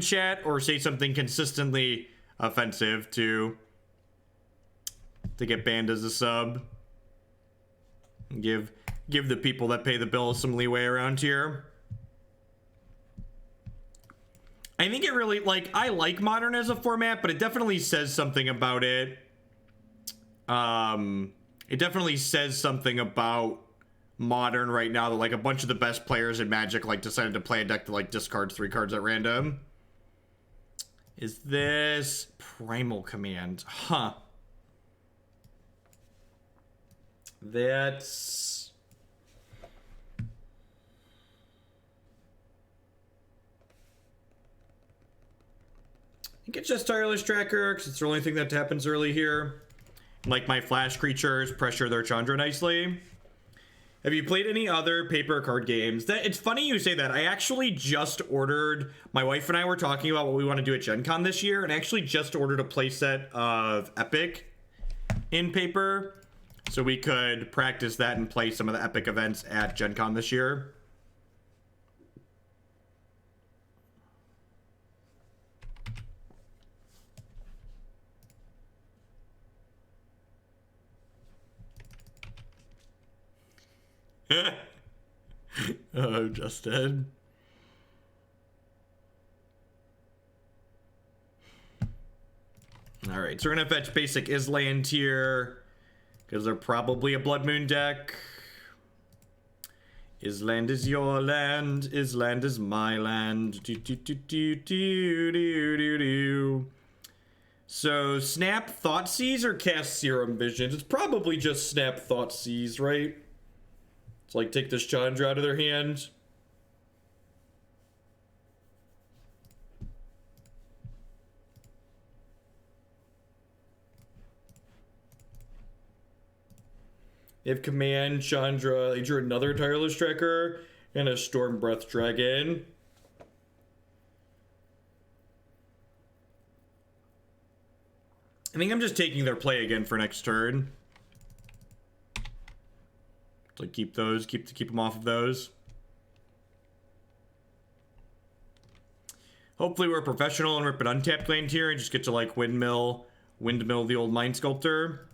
chat or say something consistently offensive to get banned as a sub. Give the people that pay the bill some leeway around here. I think it really, like, I like Modern as a format, but it definitely says something about it. It definitely says something about Modern right now that, like, a bunch of the best players in Magic, like, decided to play a deck that, like, discards 3 cards at random. Is this Primal Command? Huh. That's... I think it's just Tireless Tracker, because it's the only thing that happens early here. Like, my flash creatures pressure their Chandra nicely. Have you played any other paper card games? It's funny you say that. I actually just ordered... My wife and I were talking about what we want to do at Gen Con this year, and I actually just ordered a playset of Epic in paper, so we could practice that and play some of the Epic events at Gen Con this year. Oh, Justin. Alright, so we're gonna fetch basic Island here, because they're probably a Blood Moon deck. Island is your land, Island is my land. Do, do, do, do, do, do, do, do. So, snap Thoughtseize or cast Serum Visions? It's probably just snap Thoughtseize, right? It's like, take this Chandra out of their hand. They have Command, Chandra, they drew another Tireless Tracker, and a Storm Breath Dragon. I think I'm just taking their play again for next turn. So keep those, keep them off of those. Hopefully we're professional and rip an untapped land here and just get to, like, windmill the old Mind Sculptor.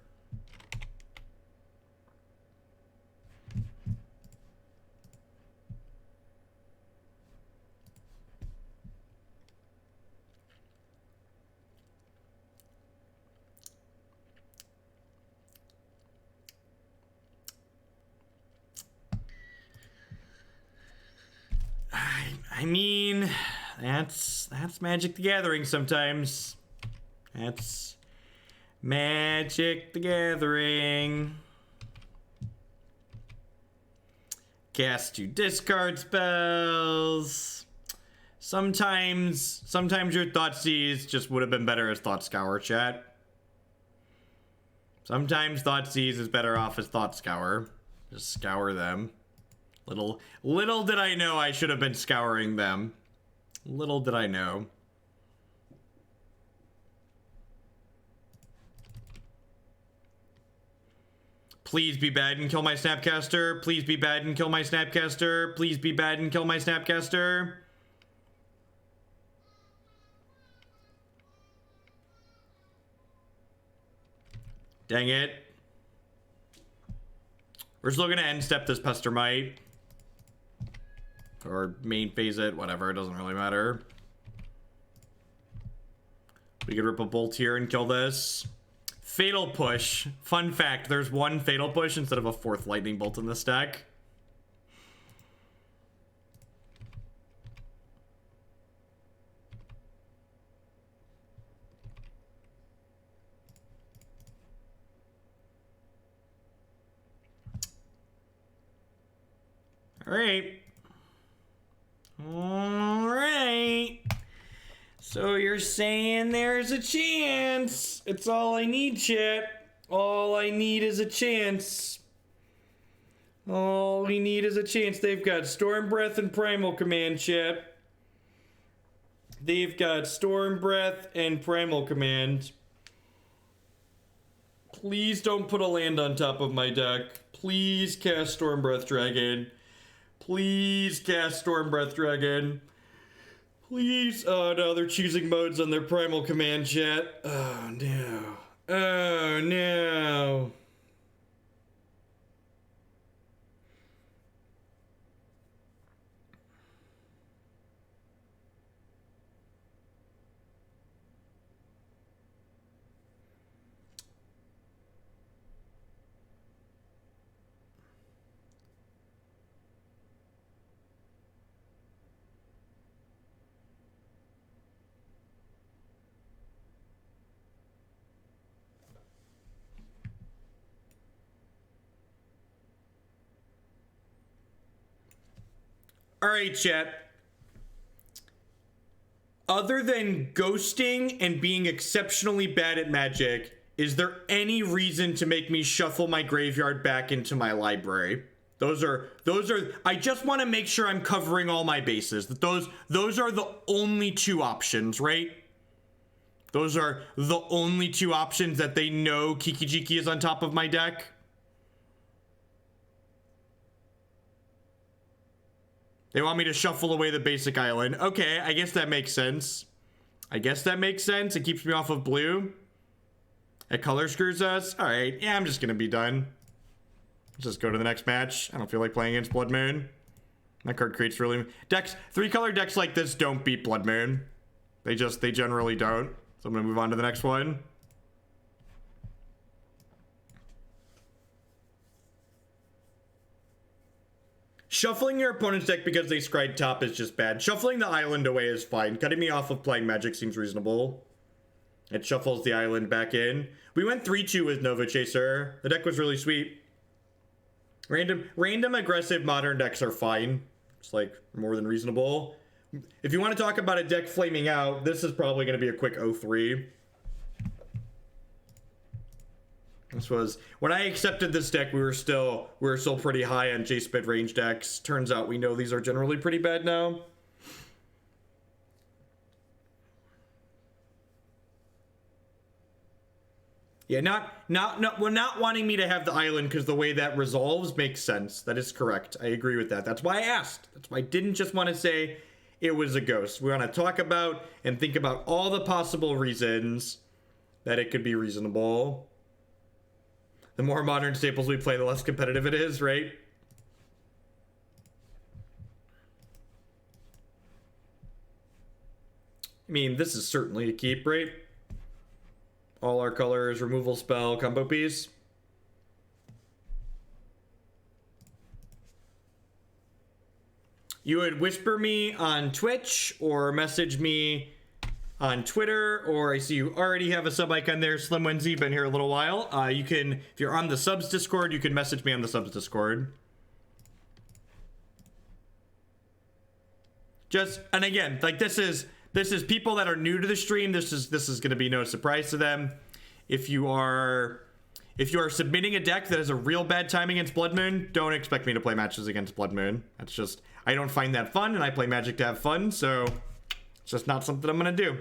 I mean, that's Magic the Gathering sometimes. That's Magic the Gathering. Cast 2 discard spells. Sometimes your Thoughtseize just would have been better as Thought Scour, chat. Sometimes Thoughtseize is better off as Thought Scour. Just scour them. Little did I know I should have been scouring them. Little did I know. Please be bad and kill my Snapcaster. Please be bad and kill my Snapcaster. Please be bad and kill my Snapcaster. Dang it. We're still gonna end step this Pestermite. Or main phase it, whatever, it doesn't really matter. We could rip a bolt here and kill this. Fatal Push. Fun fact, there's one Fatal Push instead of a 4th Lightning Bolt in this deck. Alright. Alright. So you're saying there's a chance. It's all I need, chat. All I need is a chance. All we need is a chance. They've got Storm Breath and Primal Command, chat. They've got Storm Breath and Primal Command. Please don't put a land on top of my deck. Please cast Storm Breath Dragon. Please cast Storm Breath Dragon. Please. Oh no, they're choosing modes on their primal command chat. Oh no. Oh no. All right, chat. Other than ghosting and being exceptionally bad at Magic, is there any reason to make me shuffle my graveyard back into my library? Those are, I just want to make sure I'm covering all my bases. Those are the only two options, right? Those are the only two options that they know Kiki-Jiki is on top of my deck. They want me to shuffle away the basic island. Okay, I guess that makes sense. I guess that makes sense. It keeps me off of blue. It color screws us. All right, yeah, I'm just gonna be done. Let's just go to the next match. I don't feel like playing against Blood Moon. That card creates really... Decks, 3-color decks like this don't beat Blood Moon. They generally don't. So I'm gonna move on to the next one. Shuffling your opponent's deck because they scryed top is just bad. Shuffling the island away is fine. Cutting me off of playing Magic seems reasonable. It shuffles the island back in. We went 3-2 with Nova Chaser. The deck was really sweet. Random aggressive modern decks are fine. It's like more than reasonable. If you want to talk about a deck flaming out, this is probably going to be a quick 0-3. This was when I accepted this deck. We were still pretty high on Jace mid-range decks. Turns out we know these are generally pretty bad now. Yeah, not wanting me to have the island because the way that resolves makes sense. That is correct. I agree with that. That's why I asked. That's why I didn't just want to say it was a ghost. We want to talk about and think about all the possible reasons that it could be reasonable. The more modern staples we play, the less competitive it is, right? I mean, this is certainly a keep, right? All our colors, removal spell, combo piece. You would whisper me on Twitch or message me on Twitter, or I see you already have a sub icon there, Slim Wenzy, been here a little while. You can, if you're on the subs Discord, you can message me on the subs Discord. Just, and again, like this is people that are new to the stream. This is going to be no surprise to them. If you are submitting a deck that has a real bad time against Blood Moon, don't expect me to play matches against Blood Moon. That's just, I don't find that fun, and I play Magic to have fun, so it's just not something I'm going to do.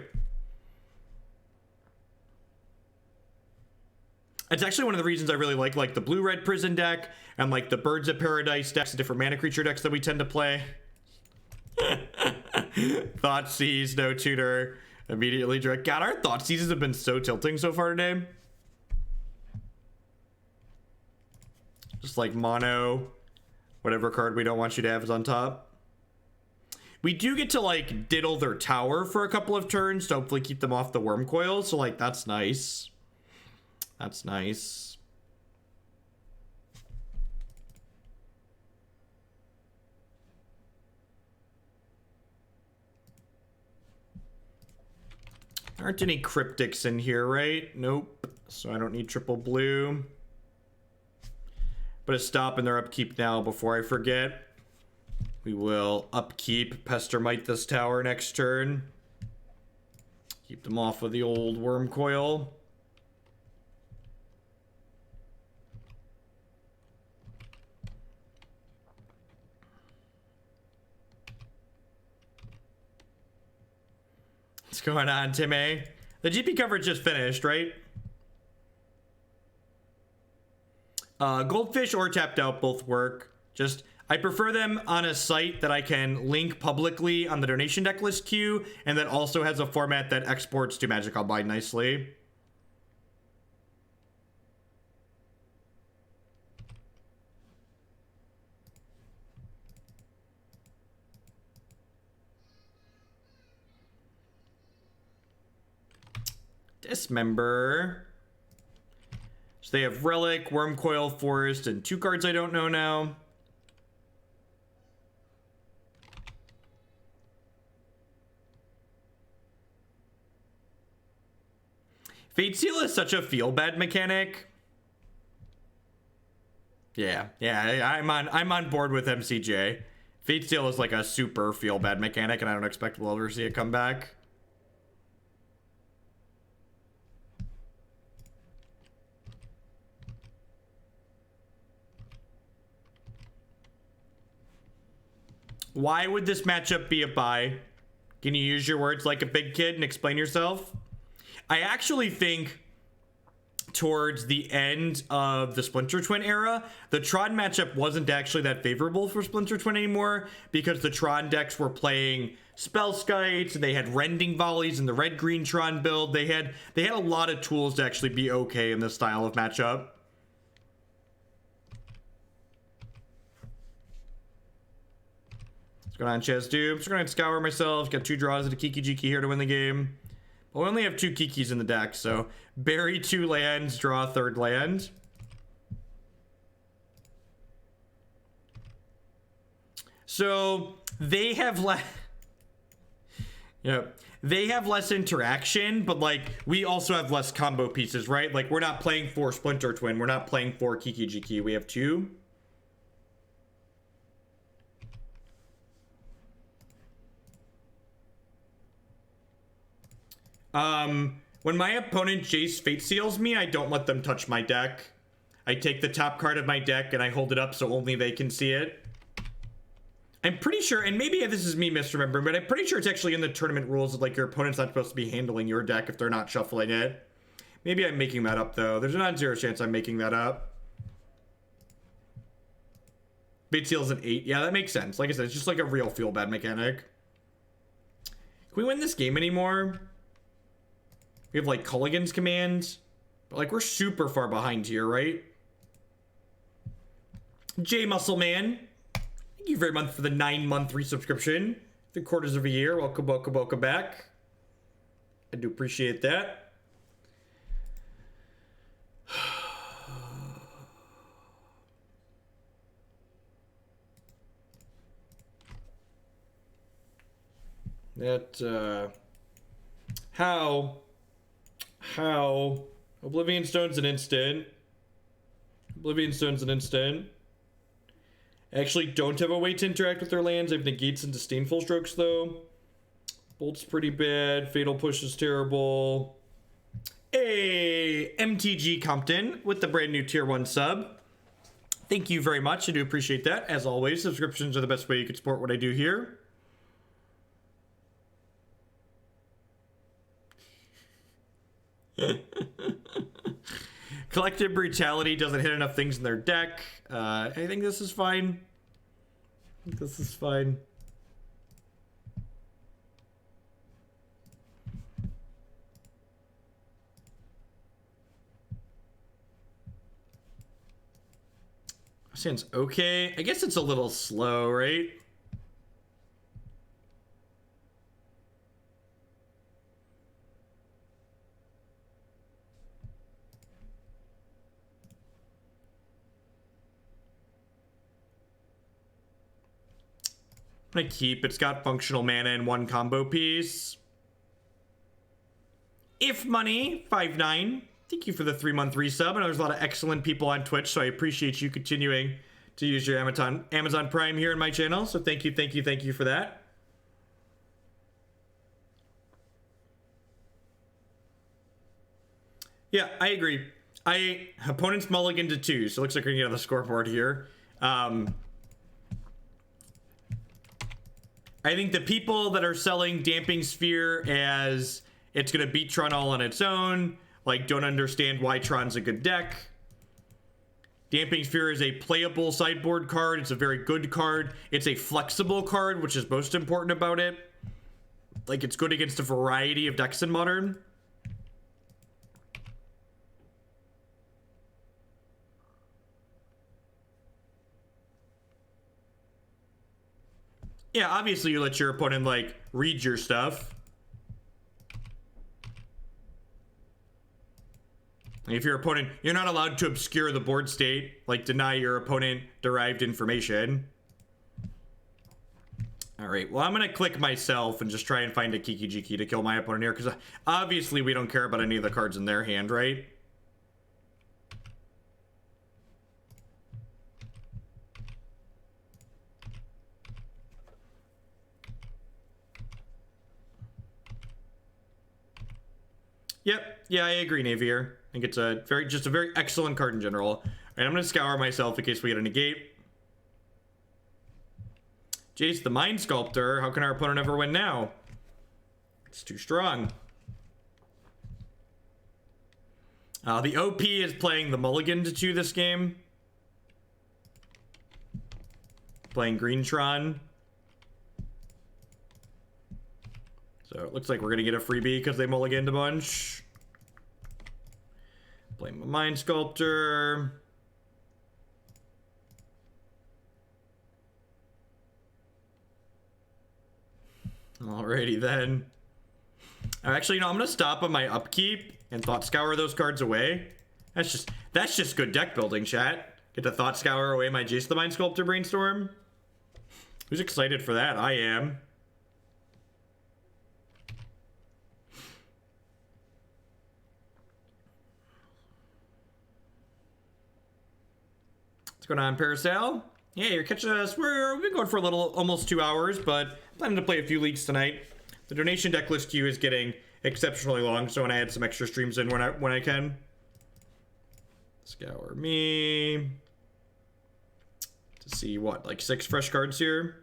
It's actually one of the reasons I really like the blue-red prison deck and like the Birds of Paradise decks, the different mana creature decks that we tend to play. Thoughtseize, no tutor, immediately direct. God, our Thoughtseizes have been so tilting so far today. Just like mono, whatever card we don't want you to have is on top. We do get to like diddle their tower for a couple of turns to hopefully keep them off the worm coil. So like that's nice. That's nice. There aren't any cryptics in here, right? Nope. So I don't need triple blue. But a stop in their upkeep now before I forget. We will upkeep Pestermite this tower next turn. Keep them off of the old worm coil. What's going on, Timmy? The GP coverage just finished, right? Goldfish or tapped out both work. Just, I prefer them on a site that I can link publicly on the donation deck list queue, and that also has a format that exports to Magic Online nicely. Dismember. So they have Relic, Wormcoil, Forest, and 2 cards I don't know now. Fate Seal is such a feel-bad mechanic. Yeah, I'm on board with MCJ. Fate Seal is like a super feel-bad mechanic, and I don't expect we'll ever see it come back. Why would this matchup be a buy? Can you use your words like a big kid and explain yourself? I actually think towards the end of the Splinter Twin era, the Tron matchup wasn't actually that favorable for Splinter Twin anymore because the Tron decks were playing Spellskites, they had Rending Volleys in the red-green Tron build. They had a lot of tools to actually be okay in this style of matchup. What's going on, Chaz Dupes? We're going to Scour myself. Got 2 draws at a Kiki-Jiki here to win the game. But we only have 2 Kikis in the deck, so bury 2 lands, draw a 3rd land. So they have they have less interaction, but like we also have less combo pieces, right? Like we're not playing for Splinter Twin, we're not playing for Kiki-Jiki. We have 2. When my opponent Jace Fate Seals me, I don't let them touch my deck. I take the top card of my deck and I hold it up so only they can see it. I'm pretty sure, and maybe this is me misremembering, but I'm pretty sure it's actually in the tournament rules that like your opponent's not supposed to be handling your deck if they're not shuffling it. Maybe I'm making that up though. There's a non-zero chance I'm making that up. Fate Seals an 8. Yeah, that makes sense. Like I said, it's just like a real feel-bad mechanic. Can we win this game anymore? We have like Kolaghan's command, but like we're super far behind here, right? J Muscle Man, thank you very much for the 9-month resubscription. 3/4 of a year. Welcome, welcome, welcome back. I do appreciate that. That how Oblivion Stone's an instant. Oblivion Stone's an instant. I actually don't have a way to interact with their lands. I have Negates and Disdainful Strokes though. Bolt's pretty bad. Fatal Push is terrible. Hey, MTG Compton with the brand new tier 1 sub. Thank you very much. I do appreciate that. As always, subscriptions are the best way you can support what I do here. Collective Brutality doesn't hit enough things in their deck. I think this is fine. This is fine. Sounds okay. I guess it's a little slow, right? I'm gonna keep. It's got functional mana and 1 combo piece. If Money 59, thank you for the 3-month resub. And there's a lot of excellent people on Twitch, so I appreciate you continuing to use your Amazon Prime here in my channel. So thank you for that. Yeah, I agree. Opponent's mulligan to 2, so it looks like we're gonna get on the scoreboard here. I think the people that are selling Damping Sphere as it's going to beat Tron all on its own, like, don't understand why Tron's a good deck. Damping Sphere is a playable sideboard card. It's a very good card. It's a flexible card, which is most important about it. Like, it's good against a variety of decks in Modern. Yeah, obviously you let your opponent, like, read your stuff. If your opponent, you're not allowed to obscure the board state, like deny your opponent derived information. All right, well, I'm gonna click myself and just try and find a Kiki-Jiki to kill my opponent here, because obviously we don't care about any of the cards in their hand, right? Yep, yeah, I agree, Navier. I think it's a just a very excellent card in general. And I'm gonna scour myself in case we get a negate. Jace, the Mind Sculptor. How can our opponent ever win now? It's too strong. The OP is playing the Mulligan to 2 this game. Playing Greentron. So it looks like we're gonna get a freebie because they mulliganed a bunch. Play my Mind Sculptor. Alrighty then. Actually, no, I'm gonna stop on my upkeep and Thought Scour those cards away. That's just good deck building, chat. Get to Thought Scour away my Jace the Mind Sculptor Brainstorm. Who's excited for that? I am. What's going on, Parasal? Yeah, you're catching us. We've been going for a little, almost 2 hours, but planning to play a few leagues tonight. The donation deck list queue is getting exceptionally long, so I want to add some extra streams in when I can. Scour me. To see what, like 6 fresh cards here?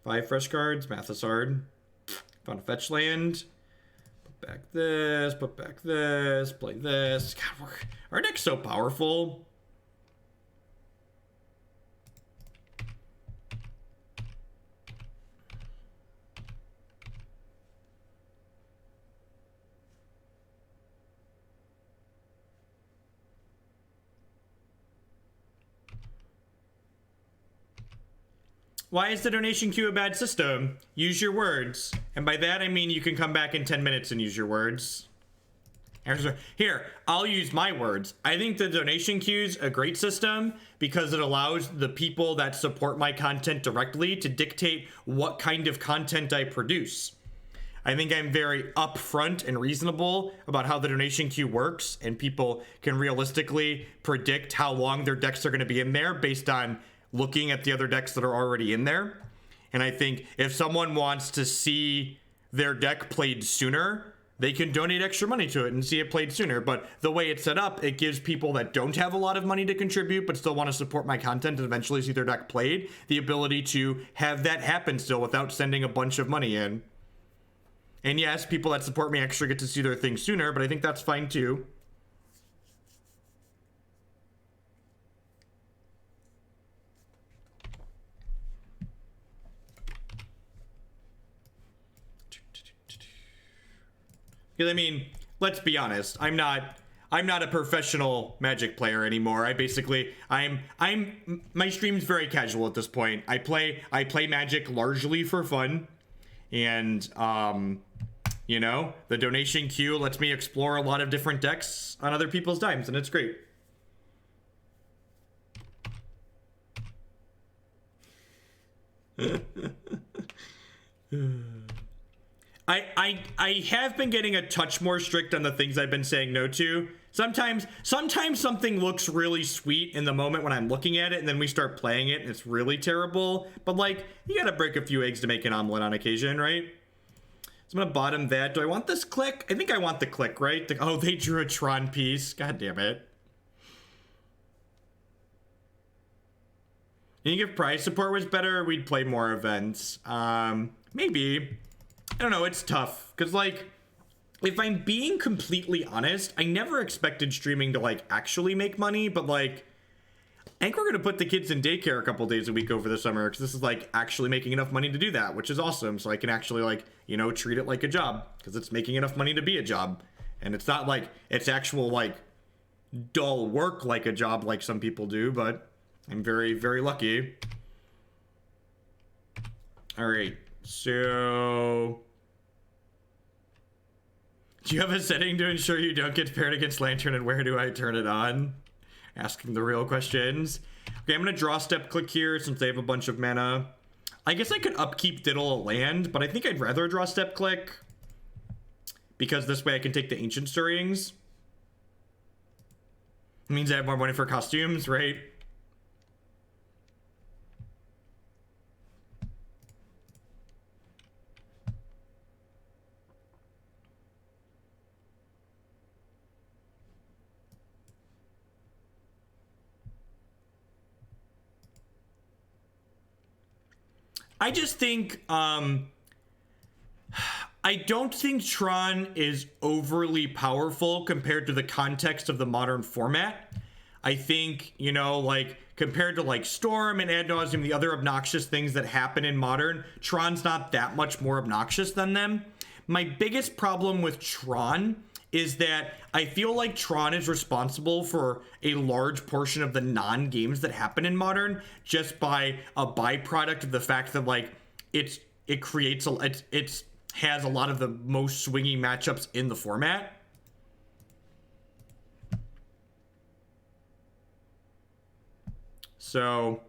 5 fresh cards. Mathasard. Found a fetch land. Put back this. Put back this. Play this. God, our deck's so powerful. Why is the donation queue a bad system? Use your words. And by that, I mean you can come back in 10 minutes and use your words. Here, I'll use my words. I think the donation queue's a great system because it allows the people that support my content directly to dictate what kind of content I produce. I think I'm very upfront and reasonable about how the donation queue works, and people can realistically predict how long their decks are going to be in there based on looking at the other decks that are already in there. And I think if someone wants to see their deck played sooner, they can donate extra money to it and see it played sooner. But the way it's set up, it gives people that don't have a lot of money to contribute but still want to support my content and eventually see their deck played, the ability to have that happen still without sending a bunch of money in. And yes, people that support me extra get to see their thing sooner, but I think that's fine too. Because I mean, let's be honest, I'm not a professional Magic player anymore. My stream's very casual at this point. I play Magic largely for fun, and you know, the donation queue lets me explore a lot of different decks on other people's dimes, and it's great. I have been getting a touch more strict on the things I've been saying no to. Sometimes something looks really sweet in the moment when I'm looking at it, and then we start playing it and it's really terrible. But like, you gotta break a few eggs to make an omelet on occasion, right? So I'm gonna bottom that. Do I want this click? I think I want the click, right? Oh, they drew a Tron piece. God damn it. You think if prize support was better, we'd play more events? Maybe. I don't know, it's tough, because, like, if I'm being completely honest, I never expected streaming to like actually make money, but like I think we're gonna put the kids in daycare a couple days a week over the summer because this is like actually making enough money to do that, which is awesome. So I can actually like, you know, treat it like a job because it's making enough money to be a job. And it's not like it's actual like dull work like a job like some people do, but I'm very, very lucky. All right, so do you have a setting to ensure you don't get paired against Lantern, and where do I turn it on? Asking the real questions. Okay, I'm gonna draw step click here since they have a bunch of mana. I guess I could upkeep Diddle a land, but I think I'd rather draw step click because this way I can take the Ancient Stirrings. It means I have more money for costumes, right? I just think, I don't think Tron is overly powerful compared to the context of the modern format. I think, you know, like, compared to, like, Storm and Ad Nauseam, the other obnoxious things that happen in Modern, Tron's not that much more obnoxious than them. My biggest problem with Tron is that I feel like Tron is responsible for a large portion of the non-games that happen in Modern just by a byproduct of the fact that, like, it creates it has a lot of the most swingy matchups in the format. So,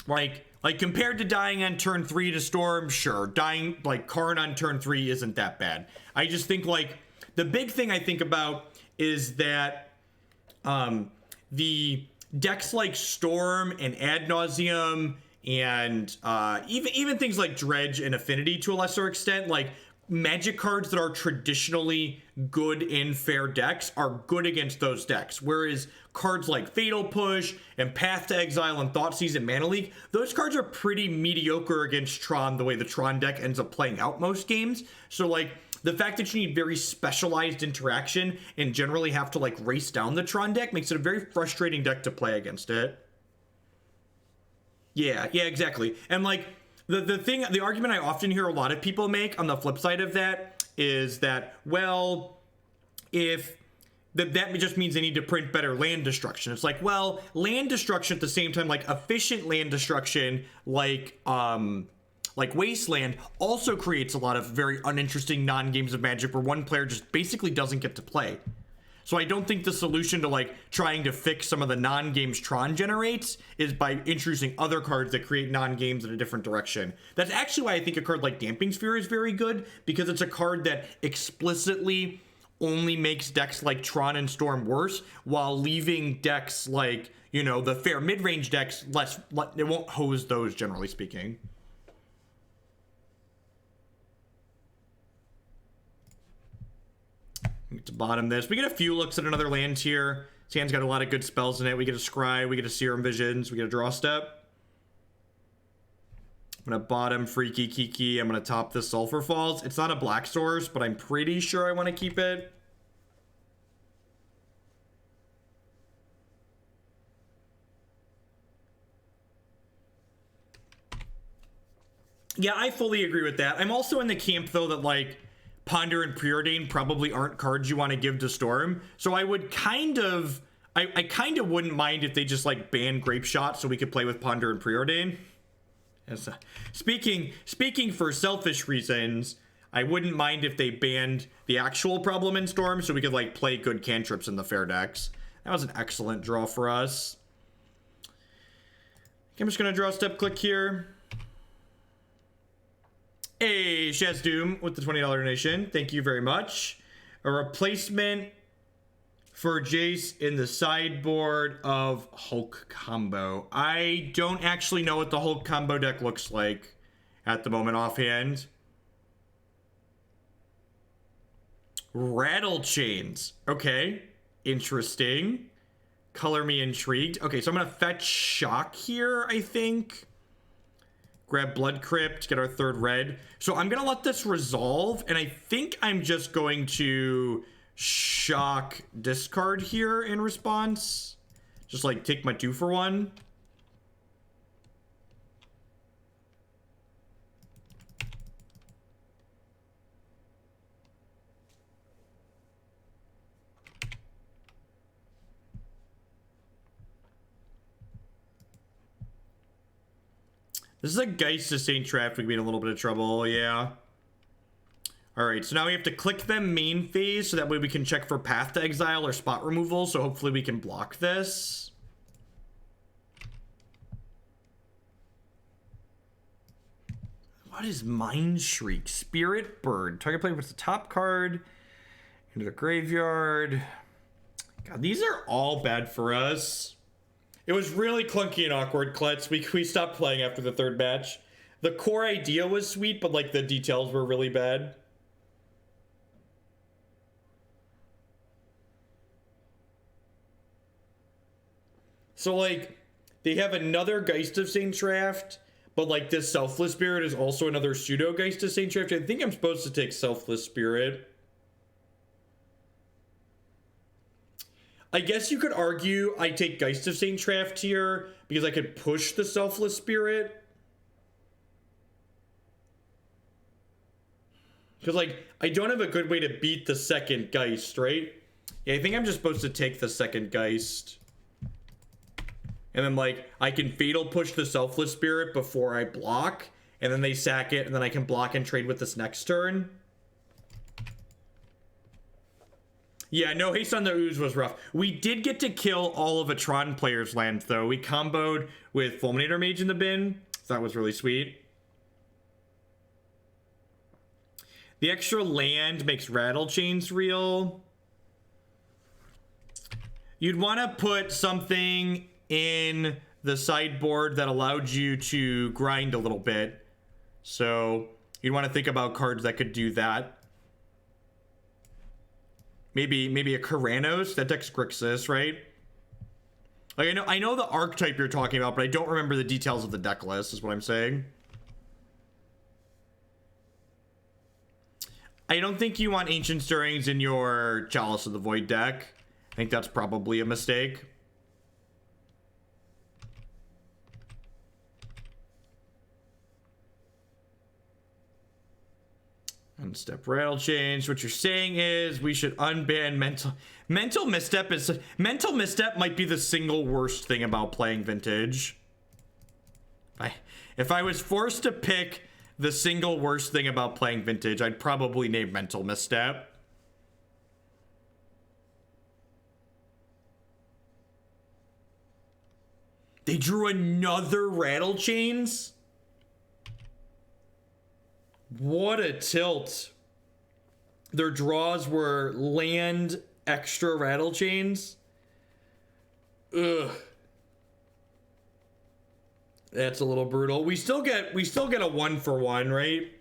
like compared to dying on turn 3 to Storm, sure, dying like Karn on turn 3 isn't that bad. I just think like the big thing I think about is that the decks like Storm and Ad Nauseam and even things like Dredge and Affinity to a lesser extent, like Magic cards that are traditionally good in fair decks are good against those decks, whereas cards like Fatal Push and Path to Exile and Thoughtseize and Mana Leak, those cards are pretty mediocre against Tron the way the Tron deck ends up playing out most games. So like the fact that you need very specialized interaction and generally have to like race down the Tron deck makes it a very frustrating deck to play against it. Yeah, exactly. And like the argument I often hear a lot of people make on the flip side of that is that, well, if that just means they need to print better land destruction. It's like, well, land destruction at the same time, like efficient land destruction, like Wasteland also creates a lot of very uninteresting non-games of Magic where one player just basically doesn't get to play. So I don't think the solution to like trying to fix some of the non-games Tron generates is by introducing other cards that create non-games in a different direction. That's actually why I think a card like Damping Sphere is very good, because it's a card that explicitly only makes decks like Tron and Storm worse while leaving decks like, you know, the fair mid-range decks less, it won't hose those generally speaking. To bottom this, we get a few looks at another land here. His hand's got a lot of good spells in it. We get a Scry, we get a Serum Visions, we get a Draw Step. I'm gonna bottom free Kiki-Jiki. I'm gonna top this Sulfur Falls. It's not a black source, but I'm pretty sure I want to keep it. Yeah, I fully agree with that. I'm also in the camp though that like Ponder and Preordain probably aren't cards you want to give to Storm. So I would kind of, I kind of wouldn't mind if they just like banned Grape Shot so we could play with Ponder and Preordain. As, speaking for selfish reasons, I wouldn't mind if they banned the actual problem in Storm so we could like play good cantrips in the fair decks. That was an excellent draw for us. I'm just gonna draw a step click here. Hey, Shaz Doom with the $20 donation. Thank you very much. A replacement for Jace in the sideboard of Hulk combo. I don't actually know what the Hulk combo deck looks like at the moment offhand. Rattle Chains. Okay. Interesting. Color me intrigued. Okay, so I'm going to fetch Shock here, I think. grab Blood Crypt, get our 3rd red. So I'm gonna let this resolve, and I think I'm just going to shock discard here in response. Just like take my 2 for 1. This is a Geist Sustained Traffic being a little bit of trouble, yeah. Alright, so now we have to click them main phase so that way we can check for Path to Exile or spot removal, so hopefully we can block this. What is Mind Shriek? Spirit Bird. Target player puts the top card into the graveyard. God, these are all bad for us. It was really clunky and awkward, Klutz. We stopped playing after the 3rd match. The core idea was sweet, but like the details were really bad. So like, they have another Geist of Saint Draft, but like this Selfless Spirit is also another pseudo Geist of Saint Draft. I think I'm supposed to take Selfless Spirit. I guess you could argue I take Geist of Saint Traft here because I could push the Selfless Spirit. Because, like, I don't have a good way to beat the 2nd Geist, right? Yeah, I think I'm just supposed to take the 2nd Geist. And then, like, I can Fatal Push the Selfless Spirit before I block. And then they sack it, and then I can block and trade with this next turn. Yeah, no haste on the Ooze was rough. We did get to kill all of a Tron player's land, though. We comboed with Fulminator Mage in the bin, so that was really sweet. The extra land makes Rattle Chains real. You'd want to put something in the sideboard that allowed you to grind a little bit. So you'd want to think about cards that could do that. Maybe a Keranos that decks Grixis, right? Like I know the archetype you're talking about, but I don't remember the details of the deck list, is what I'm saying. I don't think you want Ancient Stirrings in your Chalice of the Void deck. I think that's probably a mistake. Unstep Rattle Change. What you're saying is we should unban mental misstep. Mental misstep might be the single worst thing about playing Vintage. If I was forced to pick the single worst thing about playing Vintage, I'd probably name mental misstep. They drew another Rattle Chains? What a tilt. Their draws were land extra Rattle Chains. Ugh. That's a little brutal. We still get a 1-for-1, right?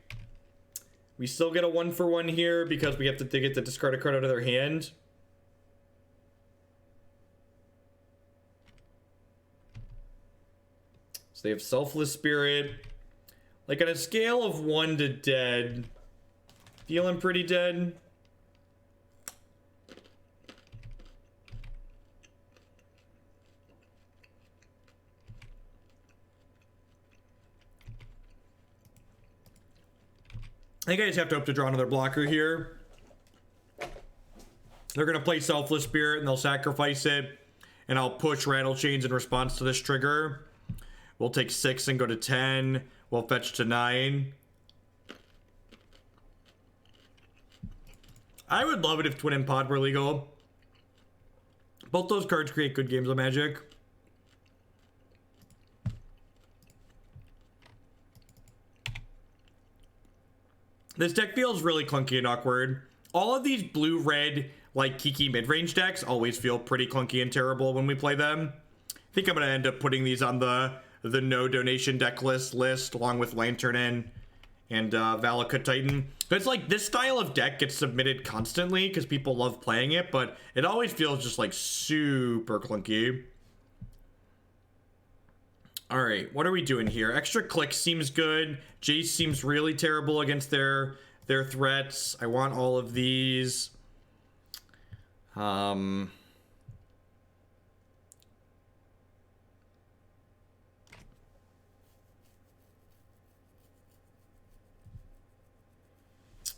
We still get a 1-for-1 here because we have to get the discard a card out of their hand. So they have Selfless Spirit. Like on a scale of 1 to dead, feeling pretty dead. I think I just have to hope to draw another blocker here. They're going to play Selfless Spirit and they'll sacrifice it. And I'll push Rattle Chains in response to this trigger. We'll take 6 and go to 10. We'll fetch to 9. I would love it if Twin and Pod were legal. Both those cards create good games of Magic. This deck feels really clunky and awkward. All of these blue-red, like Kiki mid-range decks always feel pretty clunky and terrible when we play them. I think I'm going to end up putting these on the no donation deck list along with Lanternin and Valakut Titan. But it's like this style of deck gets submitted constantly because people love playing it, but it always feels just like super clunky. All right, what are we doing here? Extra click seems good. Jace seems really terrible against their threats. I want all of these.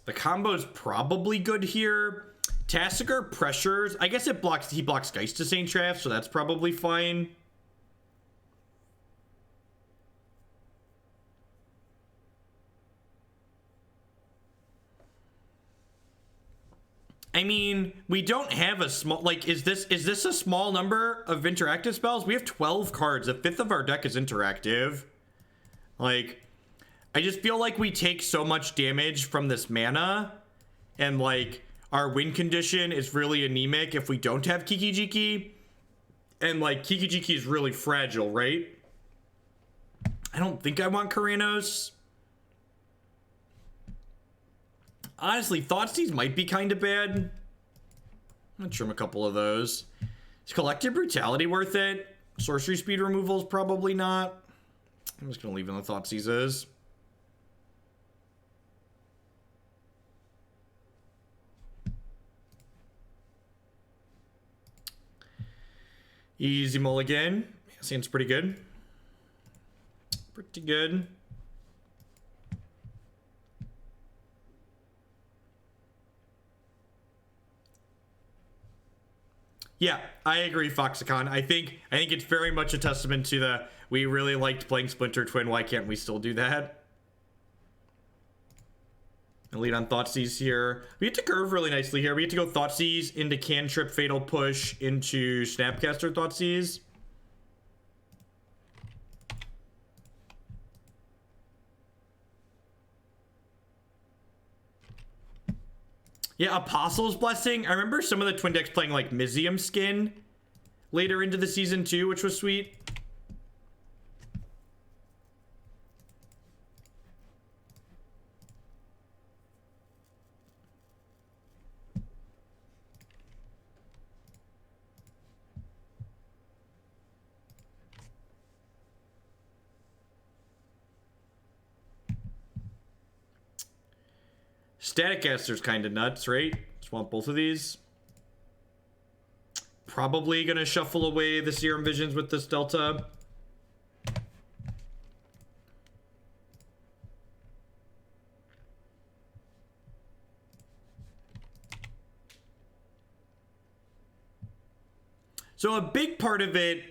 The combo's probably good here. Tasigur pressures. I guess he blocks Geist to Saint Traff, so that's probably fine. I mean, we don't have a small, like, is this a small number of interactive spells? We have 12 cards. A fifth of our deck is interactive. Like, I just feel like we take so much damage from this mana, and like our win condition is really anemic if we don't have Kiki-Jiki, and like Kiki-Jiki is really fragile, right? I don't think I want Keranos. Honestly, Thoughtseize might be kind of bad. I'm gonna trim a couple of those. Is Collective Brutality worth it? Sorcery speed removal is probably not. I'm just gonna leave in the Thoughtseizes. Easy mulligan. Seems pretty good. Pretty good. Yeah, I agree, Foxicon. I think it's very much a testament to the we really liked playing Splinter Twin. Why can't we still do that? Lead on Thoughtseize here. We get to curve really nicely here. We get to go Thoughtseize into Cantrip, Fatal Push into Snapcaster Thoughtseize. Yeah, Apostle's Blessing. I remember some of the Twin decks playing like Mizium Skin later into the season too, which was sweet. Staticaster's kind of nuts, right? Just want both of these. Probably gonna shuffle away the Serum Visions with this Delta. So a big part of it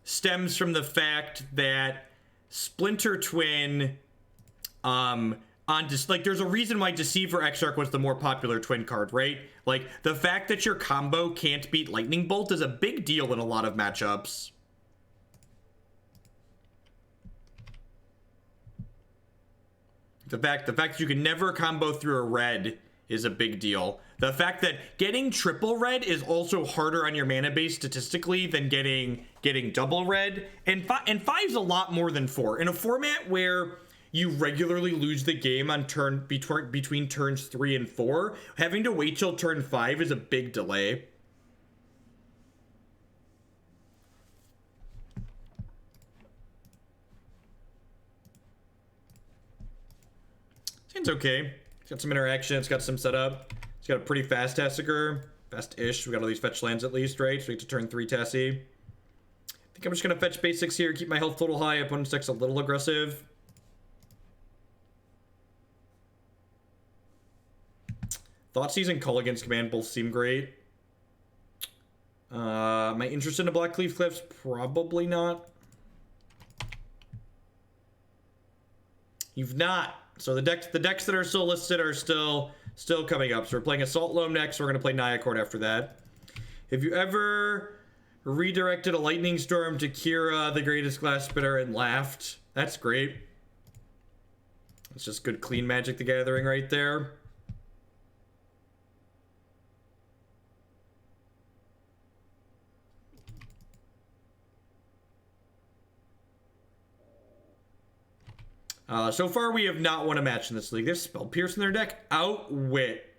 stems from the fact that Splinter Twin, like there's a reason why Deceiver Exarch was the more popular twin card, right? Like the fact that your combo can't beat Lightning Bolt is a big deal in a lot of matchups. The fact that you can never combo through a red is a big deal. The fact that getting triple red is also harder on your mana base statistically than getting double red, and five's a lot more than 4 in a format where you regularly lose the game on between turns 3 and 4. Having to wait till turn 5 is a big delay. Seems okay. It's got some interaction. It's got some setup. It's got a pretty fast Tasigur. Fast-ish. We got all these fetch lands at least, right? So we get to turn 3 Tassie. I think I'm just going to fetch basics here. Keep my health total high. Opponent's deck's a little aggressive. Thoughtseize and Kolaghan's Command both seem great. Am I interested in a Blackcleave Cliffs? Probably not. You've not. So the decks that are still listed are still coming up. So we're playing Assault Loam next. We're going to play Nyacord after that. Have you ever redirected a Lightning Storm to Kira, the Greatest Glass Spitter, and laughed? That's great. It's just good clean Magic the Gathering right there. So far, we have not won a match in this league. There's Spell Pierce in their deck. Outwit.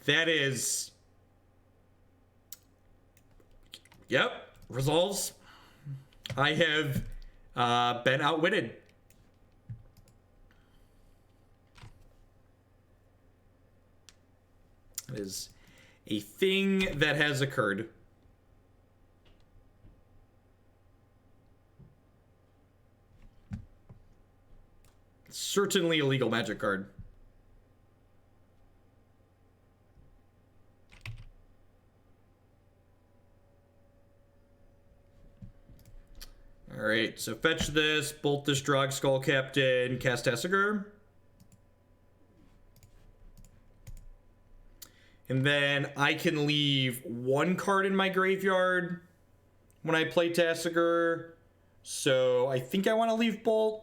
That is... Yep. Resolves. I have been outwitted. That is a thing that has occurred. Certainly a legal Magic card. Alright, so fetch this, bolt this drug, Skull Captain, cast Tasigur. And then I can leave one card in my graveyard when I play Tasigur. So I think I want to leave Bolt.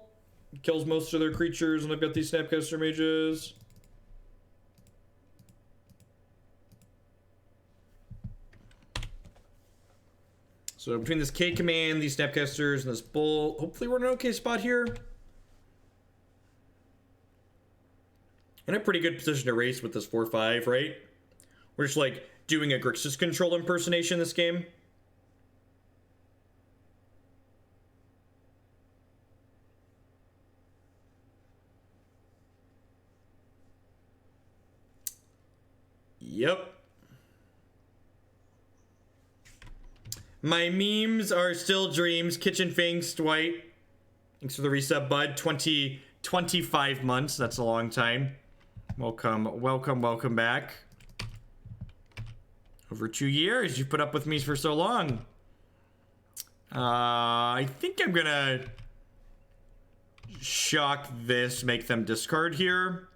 Kills most of their creatures, and I've got these Snapcaster Mages. So between this K command, these Snapcasters, and this Bolt, hopefully we're in an okay spot here. In a pretty good position to race with this 4-5, right? We're just like doing a Grixis control impersonation this game. Yep. My memes are still dreams. Kitchen Fangs, Dwight. Thanks for the resub, bud. 25 months. That's a long time. Welcome, welcome, welcome back. Over 2 years. You've put up with me for so long. I think I'm gonna shock this, make them discard here.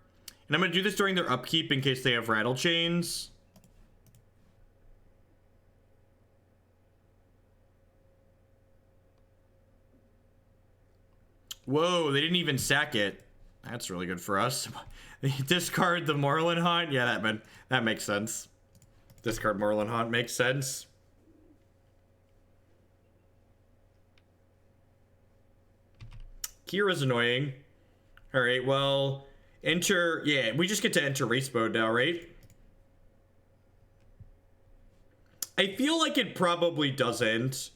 And I'm gonna do this during their upkeep in case they have Rattle Chains. Whoa, they didn't even sack it. That's really good for us. Discard the Moorland Haunt. Yeah, that makes sense. Discard Moorland Haunt makes sense. Kira's annoying. Alright, well, enter... Yeah, we just get to enter race mode now, right? I feel like it probably doesn't.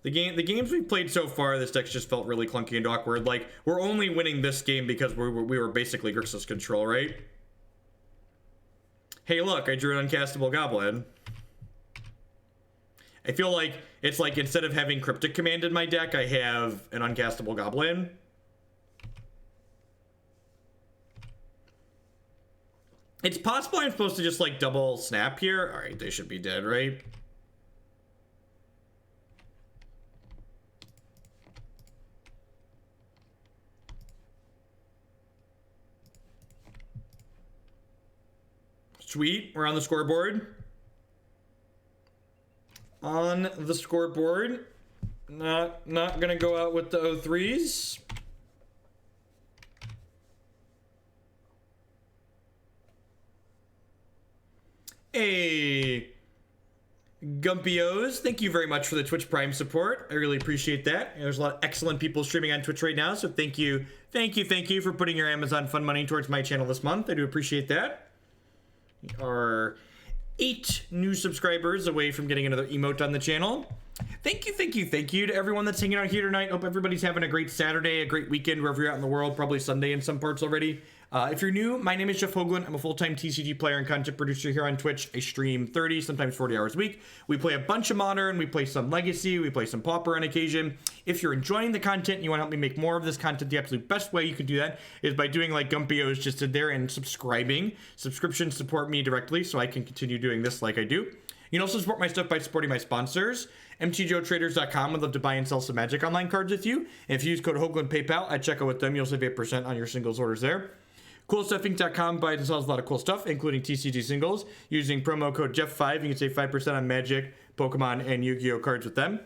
The games we've played so far, this deck just felt really clunky and awkward. Like, we're only winning this game because we were basically Grixis control, right? Hey, look, I drew an uncastable goblin. I feel like it's like instead of having Cryptic Command in my deck, I have an uncastable goblin. It's possible I'm supposed to just like double snap here. All right, they should be dead, right? Sweet, we're on the scoreboard. On the scoreboard. Not gonna go out with the O3s. Hey, Gumpios, thank you very much for the Twitch Prime support. I really appreciate that. There's a lot of excellent people streaming on Twitch right now, so thank you for putting your Amazon Fund money towards my channel this month. I do appreciate that. We are 8 new subscribers away from getting another emote on the channel. Thank you to everyone that's hanging out here tonight. Hope everybody's having a great Saturday, a great weekend, wherever you're at in the world, probably Sunday in some parts already. If you're new, my name is Jeff Hoagland. I'm a full-time TCG player and content producer here on Twitch. I stream 30, sometimes 40 hours a week. We play a bunch of Modern, we play some Legacy, we play some Pauper on occasion. If you're enjoying the content and you want to help me make more of this content, the absolute best way you can do that is by doing like Gumpios just did there and subscribing. Subscriptions support me directly so I can continue doing this like I do. You can also support my stuff by supporting my sponsors. MTGOtraders.com would love to buy and sell some Magic Online cards with you. And if you use code Hoagland PayPal at checkout with them, you'll save 8% on your singles orders there. CoolStuffInc.com buys and sells a lot of cool stuff, including TCG singles. Using promo code Jeff5, you can save 5% on Magic, Pokemon, and Yu-Gi-Oh cards with them.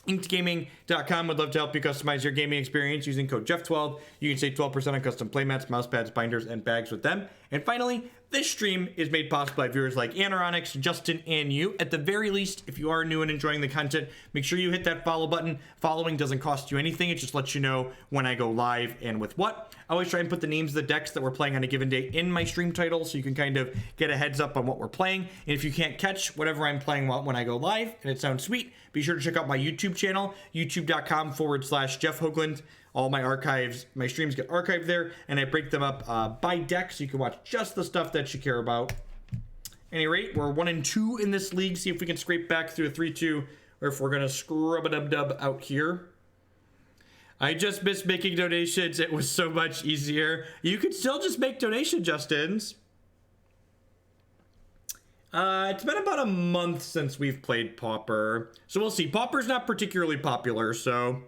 InkedGaming.com would love to help you customize your gaming experience using code Jeff12. You can save 12% on custom playmats, mousepads, binders, and bags with them. And finally, This stream is made possible by viewers like Anoronix, Justin, and you. At the very least, if you are new and enjoying the content, make sure you hit that follow button. Following doesn't cost you anything. It just lets you know when I go live and with what. I always try and put the names of the decks that we're playing on a given day in my stream title so you can kind of get a heads up on what we're playing. And if you can't catch whatever I'm playing when I go live and it sounds sweet, be sure to check out my YouTube channel, youtube.com/Jeff Hoagland. All my archives, my streams get archived there, and I break them up by deck so you can watch just the stuff that you care about. At any rate, we're 1-2 in this league. See if we can scrape back through a 3-2, or if we're going to scrub-a-dub-dub out here. I just missed making donations. It was so much easier. You could still just make donation, Justins. It's been about a month since we've played Pauper. So we'll see. Pauper's not particularly popular, so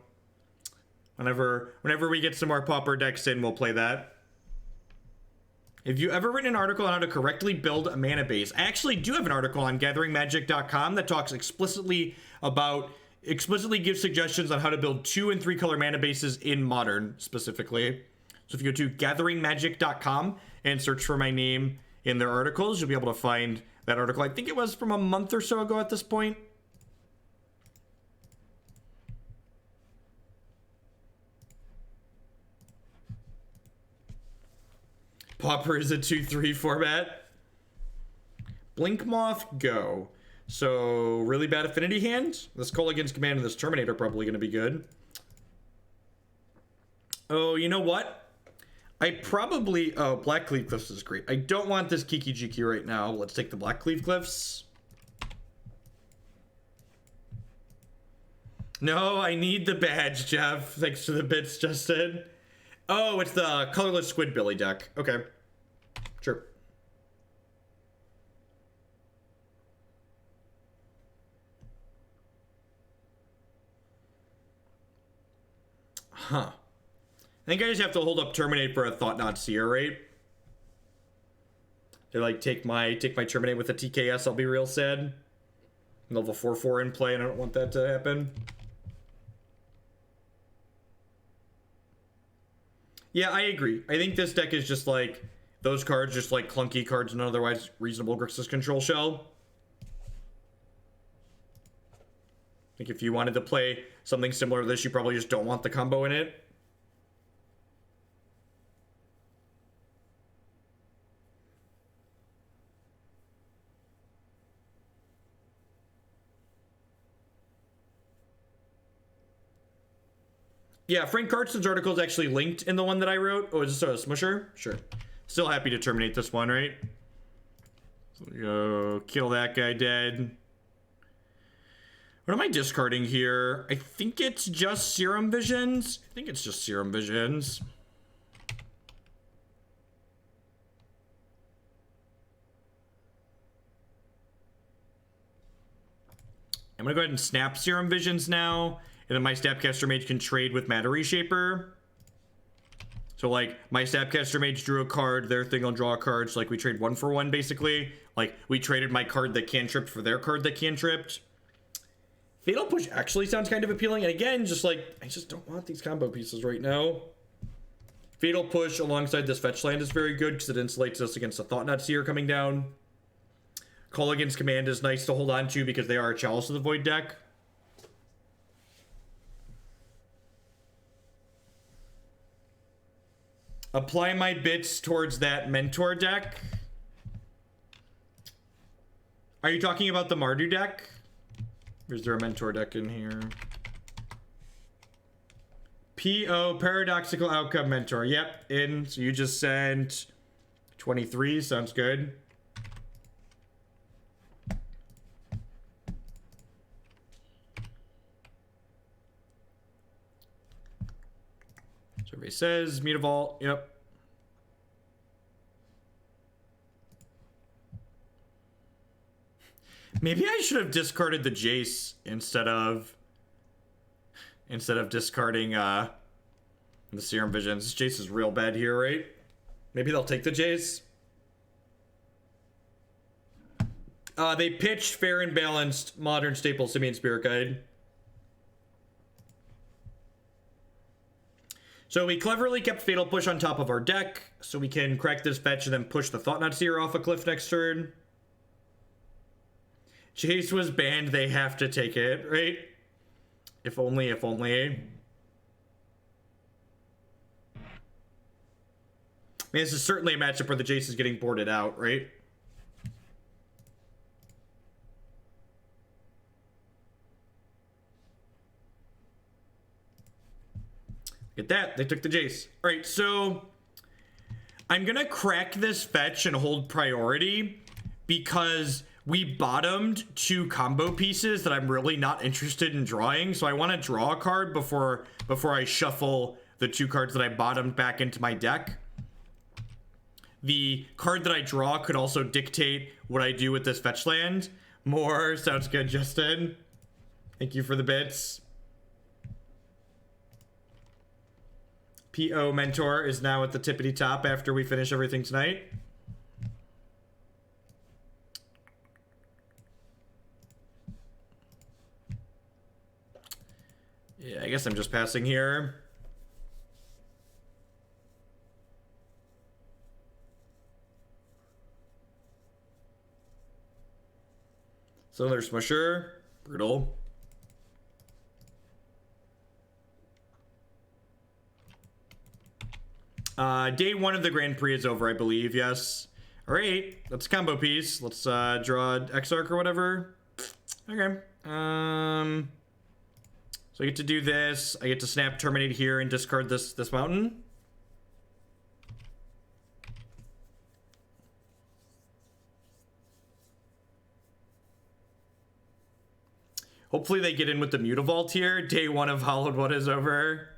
whenever we get some more Pauper decks in, we'll play that. Have you ever written an article on how to correctly build a mana base? I actually do have an article on gatheringmagic.com that talks explicitly gives suggestions on how to build 2 and 3 color mana bases in Modern specifically. So if you go to gatheringmagic.com and search for my name in their articles, you'll be able to find that article. I think it was from a month or so ago at this point. Pauper is a 2-3 format. Blink Moth, go. So, really bad affinity hand. This Kolaghan's Command and this Terminate are probably going to be good. Oh, you know what? Oh, Blackcleave Cliffs is great. I don't want this Kiki-Jiki right now. Let's take the Blackcleave Cliffs. No, I need the badge, Jeff. Thanks for the bits, Justin. Oh, it's the colorless Squidbilly deck. Okay. Sure. Huh. I think I just have to hold up Terminate for a Thoughtseize, right? They like take my Terminate with a TKS, I'll be real sad. Level 4/4 in play, and I don't want that to happen. Yeah, I agree. I think this deck is just like those cards, just like clunky cards and otherwise reasonable Grixis control shell. I think if you wanted to play something similar to this, you probably just don't want the combo in it. Yeah, Frank Cartson's article is actually linked in the one that I wrote. Oh, is this a Smusher? Sure. Still happy to terminate this one, right? So we go kill that guy dead. What am I discarding here? I think it's just Serum Visions. I think it's just Serum Visions. I'm gonna go ahead and snap Serum Visions now. And then my Snapcaster Mage can trade with Matter Reshaper. So, like, my Snapcaster Mage drew a card, their thing will draw a card. So, like, we trade 1-for-1, basically. Like, we traded my card that cantripped for their card that cantripped. Fatal Push actually sounds kind of appealing. And again, just like, I just don't want these combo pieces right now. Fatal Push alongside this fetch land is very good because it insulates us against the Thoughtseize coming down. Kolaghan's Command is nice to hold on to because they are a Chalice of the Void deck. Apply my bits towards that Mentor deck. Are you talking about the Mardu deck? Or is there a Mentor deck in here? PO, Paradoxical Outcome Mentor. Yep, in. So you just sent 23. Sounds good. Survey says Mutavault. Yep. Maybe I should have discarded the Jace instead of discarding the Serum Visions. Jace is real bad here, right? Maybe they'll take the Jace. They pitched Fair and Balanced Modern Staple Simian Spirit Guide. So we cleverly kept Fatal Push on top of our deck, so we can crack this fetch and then push the Thought Seer off a cliff next turn. Jace was banned, they have to take it, right? If only, if only. I mean, this is certainly a matchup where the Jace is getting boarded out, right? Get that, they took the Jace. All right, so I'm gonna crack this fetch and hold priority because we bottomed 2 combo pieces that I'm really not interested in drawing. So I want to draw a card before I shuffle the 2 cards that I bottomed back into my deck. The card that I draw could also dictate what I do with this fetch land. More sounds good, Justin. Thank you for the bits. PO Mentor is now at the tippity top after we finish everything tonight. Yeah, I guess I'm just passing here. So there's Smusher. Brutal. Day 1 of the Grand Prix is over, I believe. Yes. All right. That's a combo piece. Let's draw Exarch or whatever. Okay. So I get to do this. I get to snap Terminate here and discard this mountain. Hopefully they get in with the Mutavault here. Day 1 of Hollowed One is over.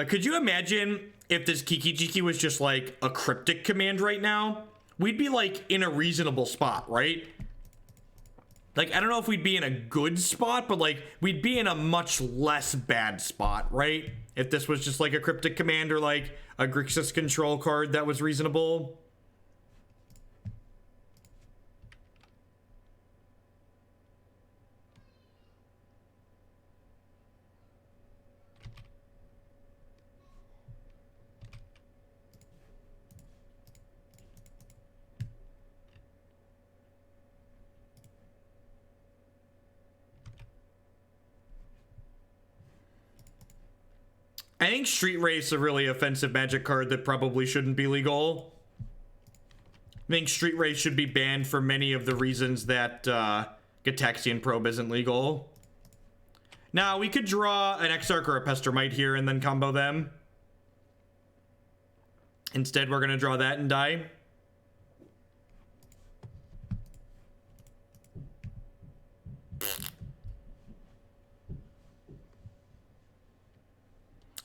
Could you imagine if this Kiki-Jiki was just like a cryptic command right now? We'd be like in a reasonable spot, right? Like, I don't know if we'd be in a good spot, but like we'd be in a much less bad spot, right? If this was just like a cryptic command or like a Grixis control card that was reasonable. I think Street Race is a really offensive Magic card that probably shouldn't be legal. I think Street Race should be banned for many of the reasons that Gataxian Probe isn't legal. Now, we could draw an Exarch or a Pestermite here and then combo them. Instead, we're going to draw that and die.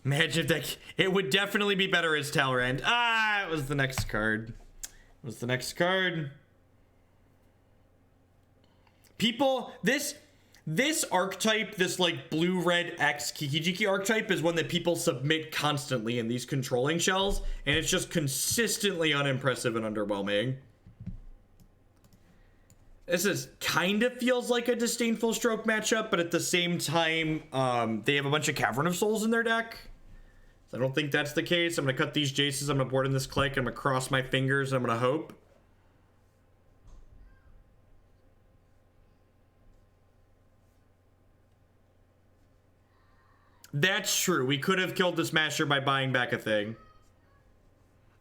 Imagine if that, it would definitely be better as Talrand. Ah, it was the next card. It was the next card. People, this archetype, this like blue-red X Kiki-Jiki archetype is one that people submit constantly in these controlling shells, and it's just consistently unimpressive and underwhelming. This is kind of feels like a Disdainful Stroke matchup, but at the same time, they have a bunch of Cavern of Souls in their deck. So I don't think that's the case. I'm going to cut these Jaces. I'm going to board in this Clique. I'm going to cross my fingers. I'm going to hope. That's true. We could have killed the Smasher by buying back a thing.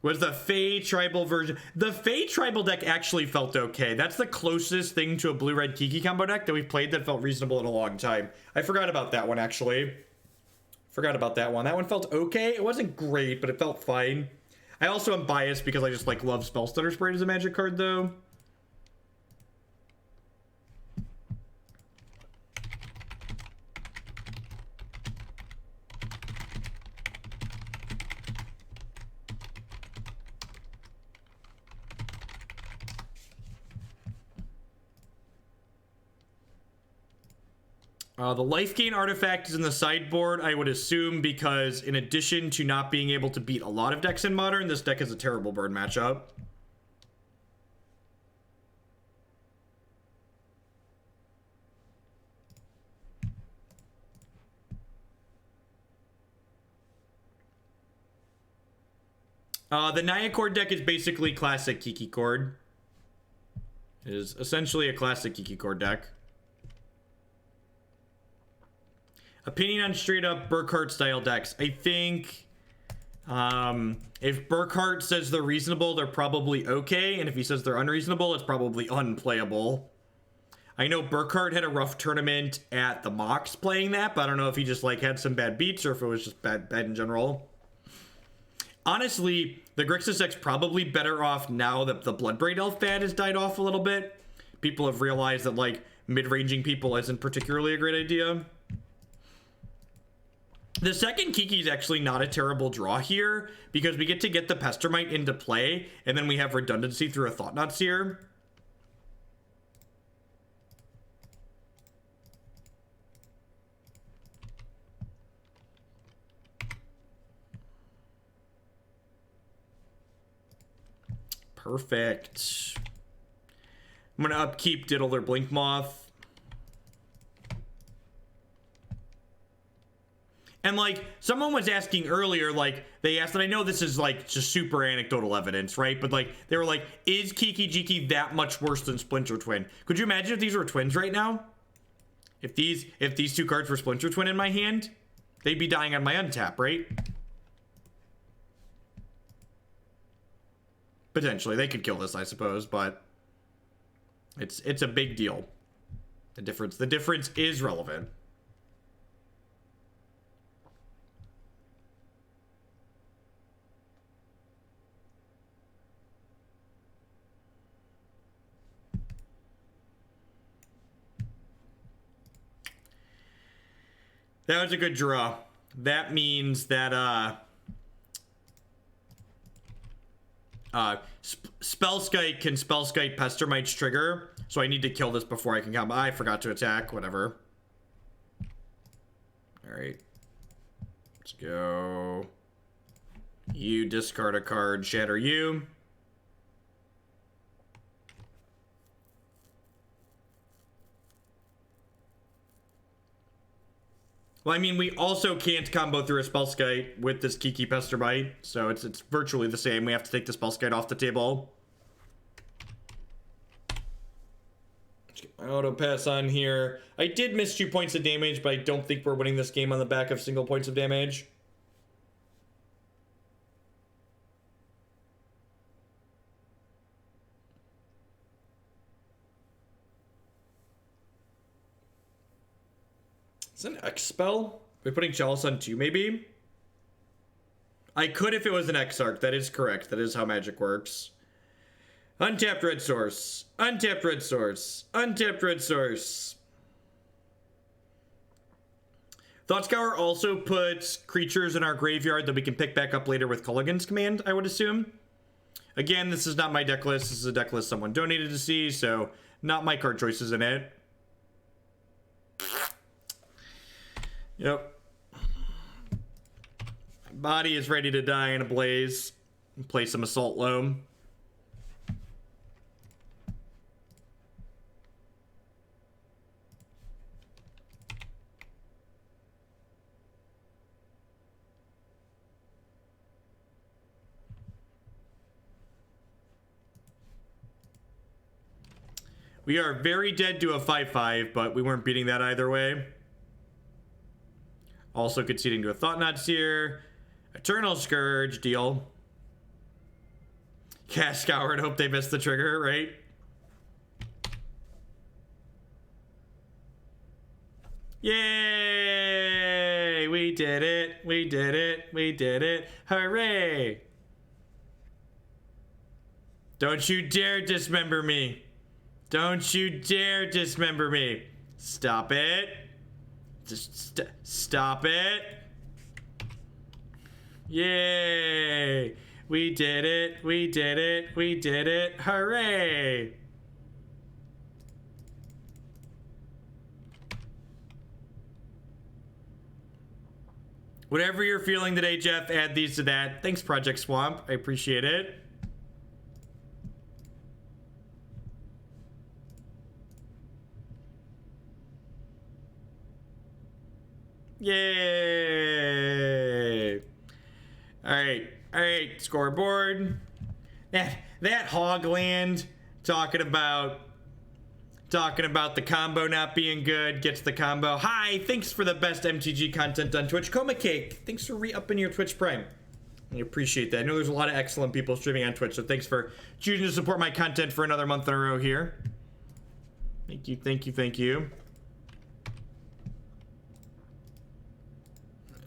Was the Fey Tribal version. The Fey Tribal deck actually felt okay. That's the closest thing to a blue-red Kiki combo deck that we've played that felt reasonable in a long time. I forgot about that one, actually. Forgot about that one. That one felt okay. It wasn't great, but it felt fine. I also am biased because I just like love Spellstutter Sprite as a Magic card, though. The life gain artifact is in the sideboard, I would assume, because in addition to not being able to beat a lot of decks in Modern, this deck is a terrible burn matchup. The Naya Chord deck is basically classic Kiki Chord. It is essentially a classic Kiki Chord deck. Opinion on straight up Burkhart style decks. I think if Burkhart says they're reasonable, they're probably okay. And if he says they're unreasonable, it's probably unplayable. I know Burkhart had a rough tournament at the Mox playing that, but I don't know if he just like had some bad beats or if it was just bad in general. Honestly, the Grixis deck's probably better off now that the Bloodbraid Elf fad has died off a little bit. People have realized that like mid-ranging people isn't particularly a great idea. The second Kiki is actually not a terrible draw here because we get to get the Pestermite into play and then we have redundancy through a Thought-Seer. Perfect. I'm gonna upkeep Diddle or Blinkmoth. And like someone was asking earlier, like they asked, and I know this is like just super anecdotal evidence, right? But like they were like, is Kiki-Jiki that much worse than Splinter Twin? Could you imagine if these were twins right now? If these two cards were Splinter Twin in my hand, they'd be dying on my untap, right? Potentially, they could kill this, I suppose, but it's a big deal. The difference is relevant. That was a good draw. That means that Spellskite can Spellskite Pestermite's trigger, so I need to kill this before I can come. I forgot to attack, whatever. Alright. Let's go. You discard a card, shatter you. Well, I mean, we also can't combo through a Spellskite with this Kiki Pestermite, so it's virtually the same. We have to take the Spellskite off the table. Let's get my auto pass on here. I did miss 2 points of damage, but I don't think we're winning this game on the back of single points of damage. Is it an X spell? We're putting Chalice on 2, maybe? I could if it was an Exarch. That is correct. That is how magic works. Untapped red source. Untapped red source. Untapped red source. Thought Scour also puts creatures in our graveyard that we can pick back up later with Kolaghan's command, I would assume. Again, this is not my deck list. This is a deck list someone donated to see, so not my card choices in it. Yep. My body is ready to die in a blaze. Play some Assault Loam. We are very dead to a 5/5, but we weren't beating that either way. Also conceding to a Thought-Seer. Eternal Scourge, deal. Cast Scour and hope they miss the trigger, right? Yay! We did it! We did it! We did it! Hooray! Don't you dare dismember me! Don't you dare dismember me! Stop it! Just stop it. Yay. We did it. We did it. We did it. Hooray. Whatever you're feeling today, Jeff, add these to that. Thanks, Project Swamp. I appreciate it. Yay! All right, right, scoreboard. That Hogland talking about the combo not being good. Gets the combo. Hi, thanks for the best MTG content on Twitch. Coma Cake, thanks for re-upping your Twitch Prime. I appreciate that. I know there's a lot of excellent people streaming on Twitch, so thanks for choosing to support my content for another month in a row here. Thank you, thank you, thank you.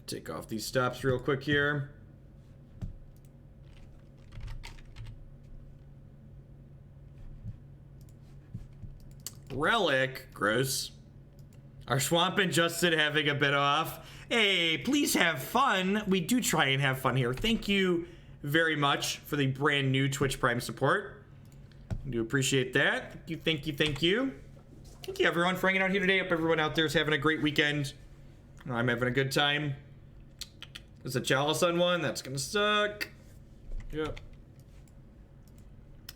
Take off these stops real quick here. Relic, gross. Our Swamp and Justin having a bit off. Hey, please have fun. We do try and have fun here. Thank you very much for the brand new Twitch Prime support. I do appreciate that. Thank you, thank you, thank you. Thank you everyone for hanging out here today. Hope everyone out there is having a great weekend. I'm having a good time. There's a Chalice on one. That's gonna suck. Yep.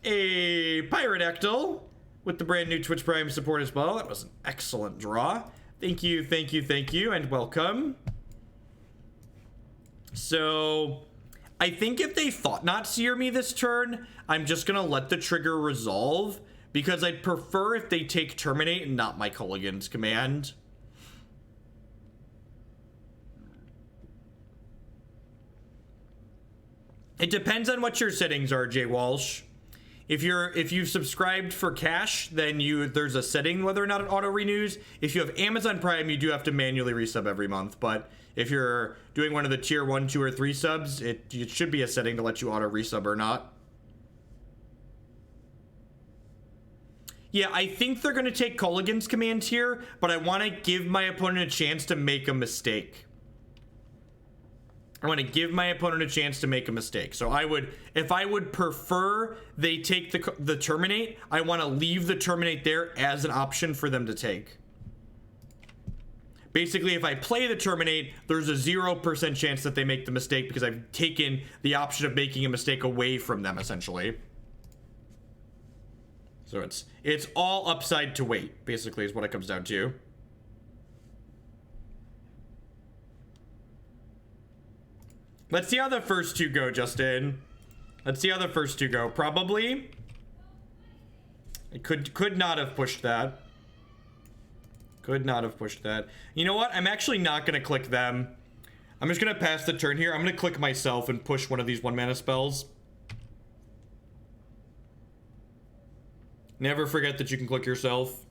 A Pyrodactyl with the brand new Twitch Prime support as well. That was an excellent draw. Thank you, thank you, thank you, and welcome. So, I think if they Thought Not Seer me this turn, I'm just gonna let the trigger resolve, because I'd prefer if they take Terminate and not my Kolaghan's command. It depends on what your settings are, Jay Walsh. If you've subscribed for cash, then there's a setting whether or not it auto renews. If you have Amazon Prime, you do have to manually resub every month. But if you're doing one of the tier 1, 2, or 3 subs, it should be a setting to let you auto resub or not. Yeah, I think they're going to take Kolaghan's command here, but I want to give my opponent a chance to make a mistake. I want to give my opponent a chance to make a mistake. So if I would prefer they take the Terminate, I want to leave the Terminate there as an option for them to take. Basically, if I play the Terminate, there's a 0% chance that they make the mistake because I've taken the option of making a mistake away from them, essentially. So it's all upside to weight, basically, is what it comes down to. Let's see how the first two go, Justin. Let's see how the first two go. Probably. I could not have pushed that. Could not have pushed that. You know what? I'm actually not going to click them. I'm just going to pass the turn here. I'm going to click myself and push one of these 1-mana spells. Never forget that you can click yourself.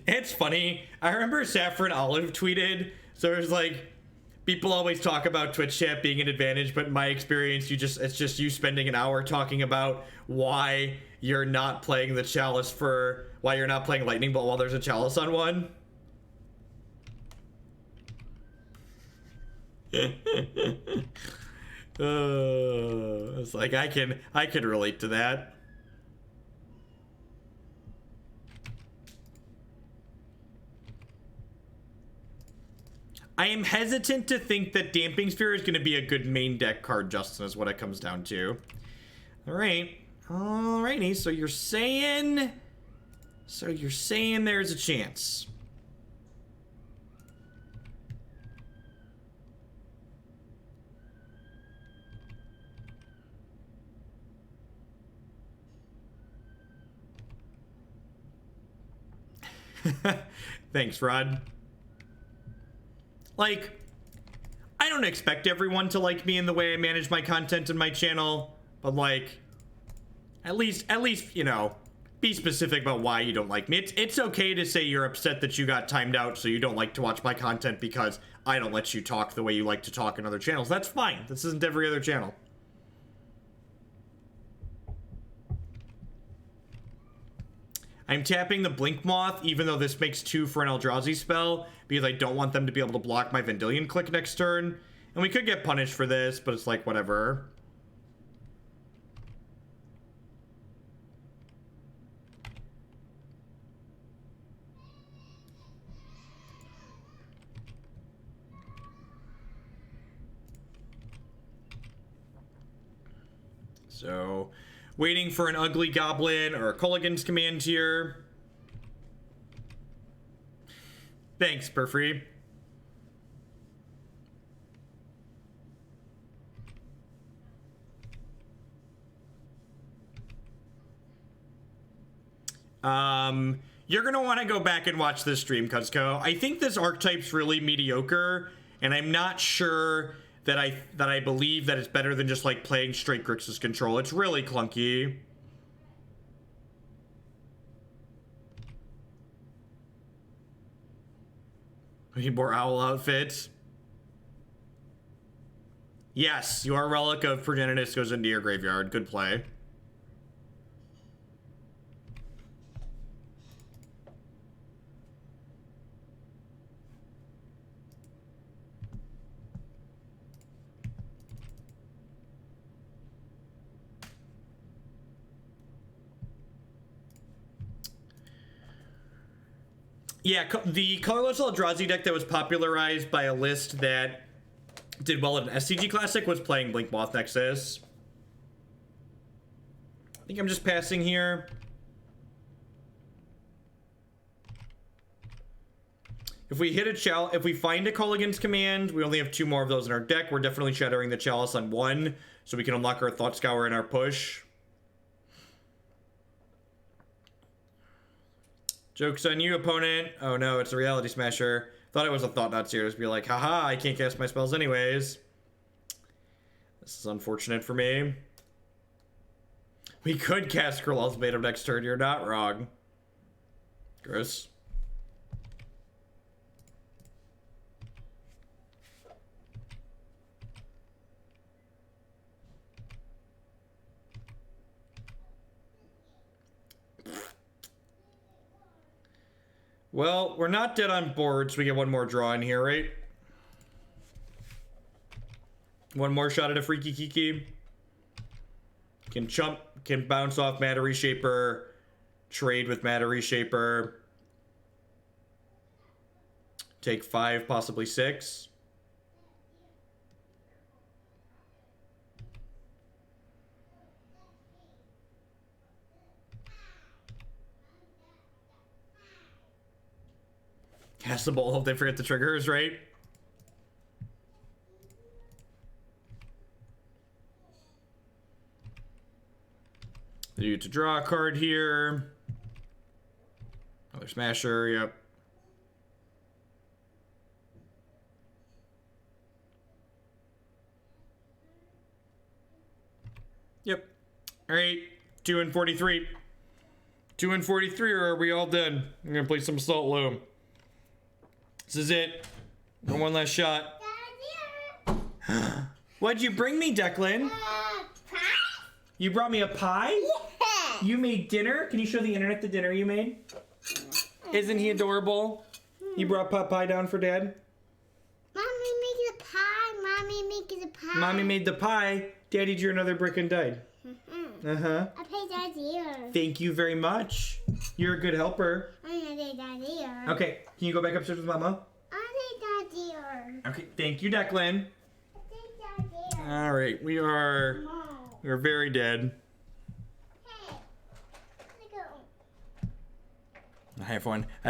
It's funny. I remember Saffron Olive tweeted, so it was like, people always talk about Twitch chat being an advantage, but in my experience, it's just you spending an hour talking about why you're not playing the Chalice why you're not playing Lightning Bolt while there's a Chalice on one. It's like I can relate to that. I am hesitant to think that Damping Sphere is going to be a good main deck card, Justin, is what it comes down to. All right. Alrighty, so you're saying there's a chance. Thanks, Rod. Like, I don't expect everyone to like me in the way I manage my content in my channel, but like, at least, you know, be specific about why you don't like me. It's okay to say you're upset that you got timed out so you don't like to watch my content because I don't let you talk the way you like to talk in other channels. That's fine. This isn't every other channel. I'm tapping the Blink Moth, even though this makes 2 for an Eldrazi spell, because I don't want them to be able to block my Vendilion Clique next turn. And we could get punished for this, but it's like, whatever. So, waiting for an Ugly Goblin or a Kolaghan's command here. Thanks, Perfree. You're gonna want to go back and watch this stream, Cuzco. I think this archetype's really mediocre, and I'm not sure that I believe that it's better than just like playing straight Grixis control. It's really clunky. We need more owl outfits. Yes, your Relic of Progenitus goes into your graveyard. Good play. Yeah, the colorless Eldrazi deck that was popularized by a list that did well at an SCG Classic was playing Blink Moth Nexus. I think I'm just passing here. If we hit a if we find a Kolaghan's Command, we only have 2 more of those in our deck. We're definitely shattering the Chalice on 1, so we can unlock our Thought Scour in our push. Joke's on you, opponent. Oh no, it's a Reality Smasher. Thought it was a Thought Not Serious. Be like, haha, I can't cast my spells anyways. This is unfortunate for me. We could cast Cruel Ultimatum next turn. You're not wrong. Gross. Well, we're not dead on board, so we get one more draw in here, right? One more shot at a Freaky Kiki. Can bounce off Matter Reshaper, trade with Matter Reshaper. Take 5, possibly 6. Cast the ball, hope they forget the triggers, right? They need to draw a card here. Another Smasher, yep. Yep. Alright, 2 and 43. 2 and 43, or are we all done? I'm gonna play some Assault Loam. This is it. One last shot. What'd you bring me, Declan? Pie? You brought me a pie? Yeah. You made dinner? Can you show the internet the dinner you made? Isn't he adorable? You brought pot pie down for Dad? Mommy made the pie. Mommy made the pie. Mommy made the pie. Daddy drew another brick and died. Uh-huh. I paid that ear. Thank you very much. You're a good helper. I paid that ear. Okay, can you go back upstairs with Mama? I paid that ear. Okay, thank you, Declan. I paid that ear. All right, we are very dead. Hey, let me go. I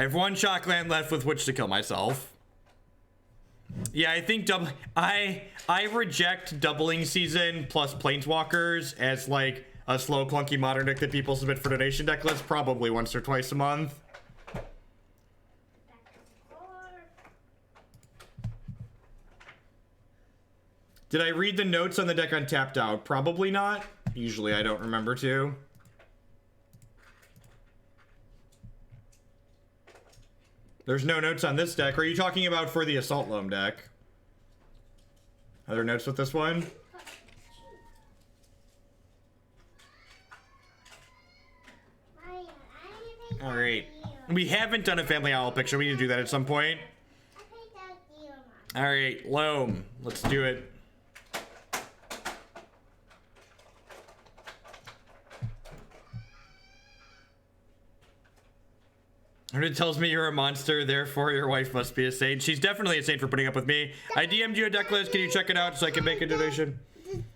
have one Shockland left with which to kill myself. Yeah, I think I reject doubling season plus planeswalkers as like a slow clunky modern deck that people submit for donation deck lists probably once or twice a month. Did I read the notes on the deck on Tapped Out? Probably not. Usually I don't remember to. There's no notes on this deck. Are you talking about for the Assault Loam deck? Are there notes with this one? All right. We haven't done a Family Owl picture. We need to do that at some point. All right, Loam. Let's do it. And it tells me you're a monster, therefore your wife must be a saint. She's definitely a saint for putting up with me. I DM'd you a deck list. Can you check it out so I can make a donation?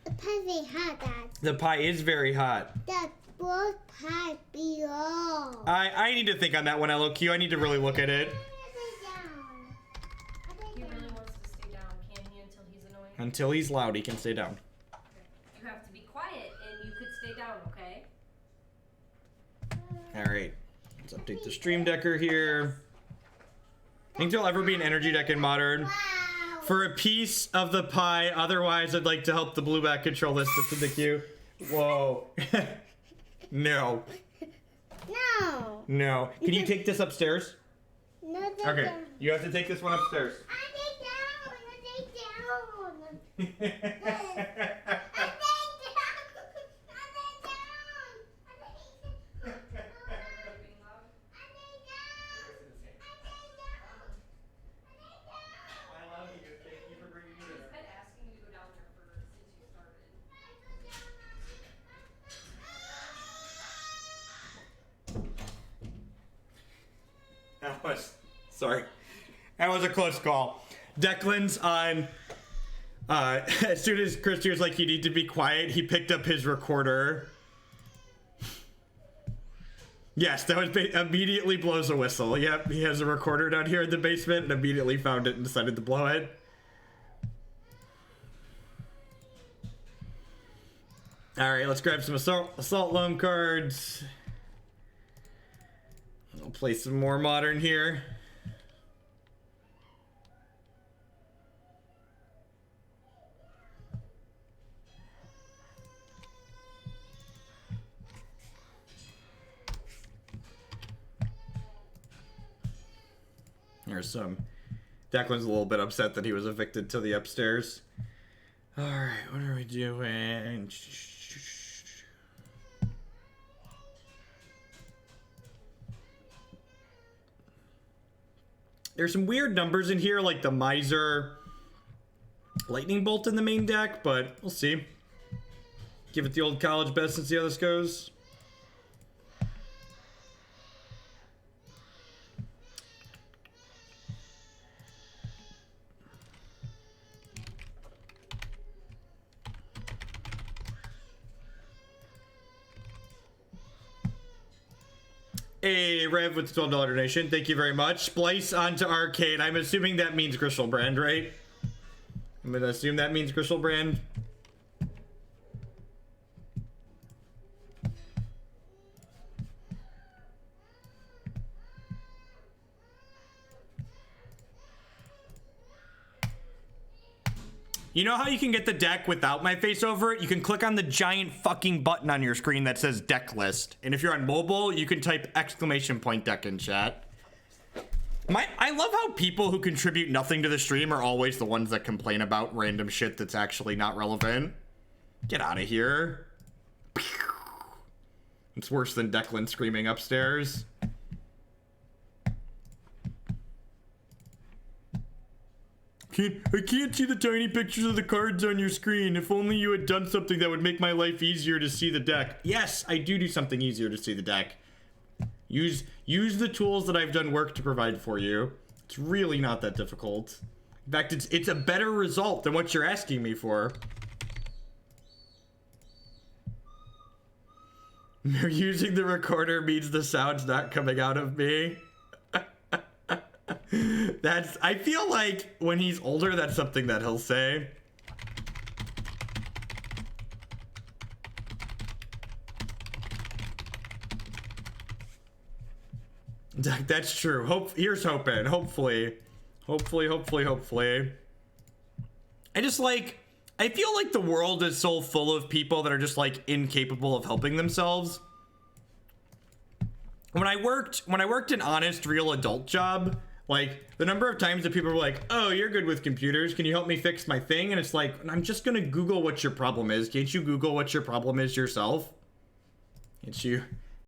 The pie very hot, Dad. The pie is very hot. The both pie below. I need to think on that one, LOQ. I need to really look at it. Until he's loud, he can stay down. You have to be quiet and you could stay down, okay? Alright. Let's update the stream decker here. Think there'll ever be an energy deck in Modern? For a piece of the pie, otherwise I'd like to help the blueback control list that's in the queue. Whoa. No. No. No. Can you take this upstairs? No. Okay. You have to take this one upstairs. I take down. That was a close call. Declan's on. As soon as Christy was like, "You need to be quiet," he picked up his recorder. Yes, that was immediately blows a whistle. Yep, he has a recorder down here in the basement and immediately found it and decided to blow it. All right, let's grab some assault loam cards. I'll play some more Modern here. There's some. Declan's a little bit upset that he was evicted to the upstairs. All right, what are we doing? There's some weird numbers in here, like the Miser Lightning Bolt in the main deck, but we'll see. Give it the old college best and see how this goes. Hey, Rev with the $12 donation. Thank you very much. Splice onto Arcade. I'm assuming that means Griselbrand, right? I'm gonna assume that means Griselbrand. You know how you can get the deck without my face over it? You can click on the giant fucking button on your screen that says deck list. And if you're on mobile, you can type !deck in chat. I love how people who contribute nothing to the stream are always the ones that complain about random shit that's actually not relevant. Get out of here. It's worse than Declan screaming upstairs. I can't see the tiny pictures of the cards on your screen. If only you had done something that would make my life easier to see the deck. Yes, I do something easier to see the deck. Use the tools that I've done work to provide for you. It's really not that difficult. In fact, it's a better result than what you're asking me for. Using the recorder means the sound's not coming out of me. I feel like when he's older, that's something that he'll say. That's true. Here's hoping. Hopefully. I feel like the world is so full of people that are just like incapable of helping themselves. When I worked an honest, real adult job, like, the number of times that people were like, "Oh, you're good with computers. Can you help me fix my thing?" And it's like, I'm just gonna Google what your problem is. Can't you Google what your problem is yourself? Can't you?